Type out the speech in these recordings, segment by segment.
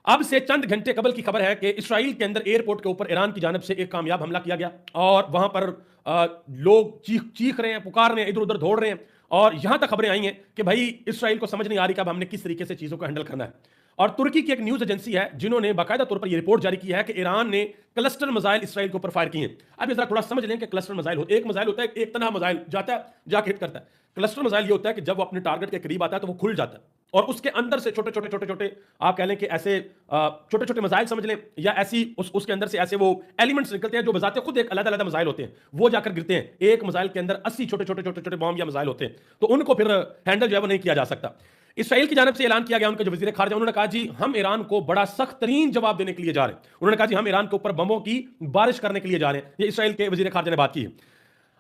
अब से चंद घंटे कबल की खबर है कि इसराइल के अंदर एयरपोर्ट के ऊपर ईरान की जानब से एक कामयाब हमला किया गया और वहां पर लोग चीख चीख रहे हैं, पुकार रहे हैं, इधर उधर दौड़ रहे हैं। और यहां तक खबरें आई हैं कि भाई इसराइल को समझ नहीं आ रही कि अब हमने किस तरीके से चीजों को हैंडल करना है। और तुर्की की एक न्यूज एजेंसी है जिन्होंने बाकायदा तौर पर यह रिपोर्ट जारी की है कि ईरान ने क्लस्टर मिसाइल इसराइल के ऊपर फायर किए हैं। अब जरा थोड़ा समझ लें कि क्लस्टर मिसाइल एक मिसाइल होता है, एक तनहा मिसाइल जाता है, जाके हिट करता है। क्लस्टर मिसाइल ये होता है कि जब वो अपने टारगेट के करीब आता है तो वो खुल जाता है और उसके अंदर से छोटे छोटे छोटे छोटे आप कह लें कि ऐसे छोटे छोटे मिसाइल समझ लें, या ऐसी उसके अंदर से ऐसे वो एलिमेंट्स निकलते हैं जो बजाते खुद एक अलग अलग मिसाइल होते हैं, वो जाकर गिरते हैं। एक मिसाइल के अंदर 80 छोटे छोटे छोटे छोटे बॉम्ब या मिसाइल होते हैं, तो उनको फिर हैंडल जो है वो नहीं किया जा सकता। इसराइल की जानब से ऐलान किया गया, उनके जो वजीर खारजा उन्होंने कहा जी हम ईरान को बड़ा सख्त तरीन जवाब देने के लिए जा रहे हैं। उन्होंने कहा जी हम ईरान के ऊपर बमों की बारिश करने के लिए जा रहे हैं। ये इसराइल के वजीर खारजा ने बात की है।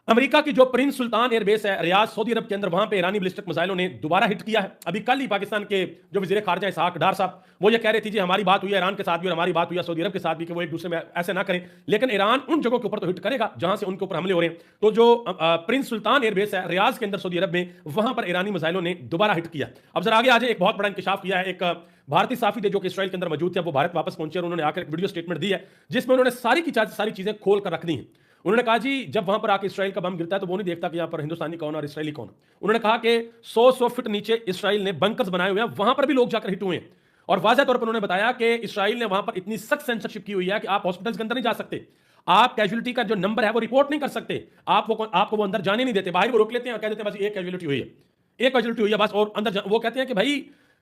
अमेरिका की जो प्रिंस सुल्तान एयरबेस है रियाद सऊदी अरब के अंदर, वहां पे ईरानी बैलिस्टिक मिसाइलों ने दोबारा हिट किया है। अभी कल ही पाकिस्तान के जो वजीर खारजा इसहाक डार साहब वो ये कह रहे थे जी हमारी बात हुई है ईरान के साथ भी और हमारी बात हुई है सऊदी अरब के साथ भी कि वो एक दूसरे में ऐसे ना करें, लेकिन ईरान उन जगहों के ऊपर तो हिट करेगा जहां से उनके ऊपर हमले हो रहे हैं। तो जो प्रिंस सुल्तान एयरबेस है रियाज के अंदर सऊदी अरब में, वहां पर ईरानी मिसाइलों ने दोबारा हिट किया। अब जरा आगे आज एक बहुत बड़ा इंकशाफ किया है। एक भारतीय साफी थे जो कि इसराइल के अंदर मौजूद थे, वो भारत वापस पहुंचे और उन्होंने आकर एक वीडियो स्टेटमेंट दी है जिसमें उन्होंने सारी की सारी चीजें खोल कर रख दी हैं। उन्होंने कहा जी जब वहां पर आके इसराइल का बम गिरता है तो वो नहीं देखता कि यहां पर हिंदुस्तानी कौन और इसराइली कौन। उन्होंने कहा कि 100 फीट नीचे इसराइल ने बंकर्स बनाए हुए हैं, वहां पर भी लोग जाकर हिट हुए हैं। और वाज़ह तौर पर उन्होंने बताया कि इसराइल ने वहां पर इतनी सख्त सेंसरशिप की हुई है कि आप हॉस्पिटल्स के अंदर नहीं जा सकते, आप कैजुअलिटी का जो नंबर है वो रिपोर्ट नहीं कर सकते, आपको वो अंदर जाने नहीं देते, बाहर वो रोक लेते हैं और कह देते हैं बस एक कैजुअलिटी हुई है, एक कैजुअलिटी हुई है बस। और अंदर वो कहते हैं कि भाई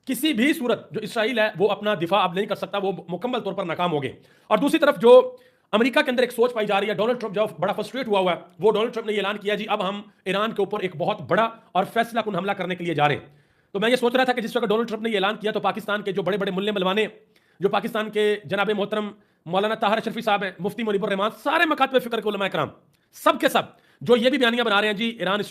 किसी भी सूरत जो इसराइल है वो अपना दिफा अब नहीं कर सकता, वो मुकम्मल तौर पर नाकाम हो गए। और दूसरी तरफ जो अमेरिका के अंदर एक सोच पाई जा रही है, डोनाल्ड ट्रंप जो बड़ा फ्रस्ट्रेट हुआ है, वो डोनाल्ड ट्रंप ने ऐलान किया जी अब हम ईरान के ऊपर एक बहुत बड़ा और फैसलाकुन हमला करने के लिए जा रहे हैं। तो मैं ये सोच रहा था कि जिस वक्त डोनाल्ड ट्रंप ने ऐलान किया तो पाकिस्तान के जो बड़े बड़े मुल्ले मलवाने, जो पाकिस्तान के जनाब मोहतरम मौलाना ताहिर अशरफी साहब हैं, मुफ्ती मुनीबुर रहमान, सारे मकातब फिक्र के उलमा कराम सब के सब जो ये भी बयानियां बना रहे हैं जी ईरान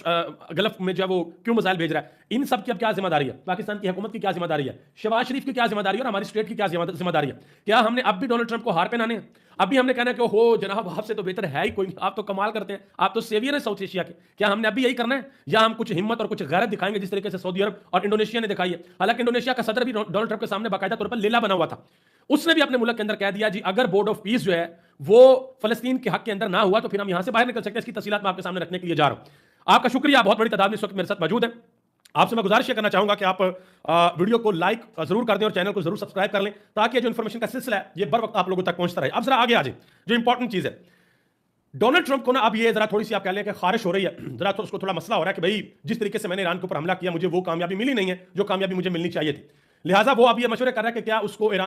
गल्फ में जो है वो क्यों मिसाइल भेज रहा है, इन सब की अब क्या जिम्मेदारी है, पाकिस्तान की हुकूमत की क्या जिम्मेदारी है, शहबाज शरीफ की क्या जिम्मेदारी है और हमारी स्टेट की क्या जिम्मेदारी है। क्या हमने अब भी डोनाल्ड ट्रंप को हार पहनाने हैं? अभी हमने कहना है कि हो जनाब आपसे तो बेहतर है ही कोई नहीं, आप तो कमाल करते हैं, आप तो सेवियर हैं साउथ एशिया के। क्या हमने अभी यही करना है या हम कुछ हिम्मत और कुछ गैरत दिखाएंगे जिस तरीके से सऊदी अरब और इंडोनेशिया ने दिखाई है? हालांकि इंडोनेशिया का सदर भी डोनाल्ड ट्रंप के सामने बाकायदा तौर पर लीला बना हुआ था, उसने भी अपने मुल्क के अंदर कह दिया जी अगर बोर्ड ऑफ पीस जो है वो फलस्तीन के हक के अंदर ना हुआ तो फिर हम यहां से बाहर निकल सकते हैं। इसकी तफसीलात मैं आपके सामने रखने के लिए जा रहा हूं। आपका शुक्रिया, बहुत बड़ी तादाद में इस वक्त मेरे साथ मौजूद है। आपसे मैं गुजारिश करना चाहूंगा कि आप वीडियो को लाइक जरूर कर दें और चैनल को जरूर सब्सक्राइब कर लें ताकि जो इन्फॉर्मेशन का सिलसिला है ये बर वक्त आप लोगों तक पहुंचता रहे। अब जरा आगे आ जाए, जो इंपॉर्टेंट चीज है, डोनाल्ड ट्रंप को ना अब ये जरा थोड़ी सी आप कह लें कि खारिश हो रही है, जरा तो उसको थोड़ा मसला हो रहा है कि भाई जिस तरीके से मैंने ईरान के ऊपर हमला किया मुझे वो कामयाबी मिली नहीं है जो कामयाबी मुझे मिलनी चाहिए थी, लिहाजा वो अब ये मशवरे कर रहा है कि क्या उसको ईरान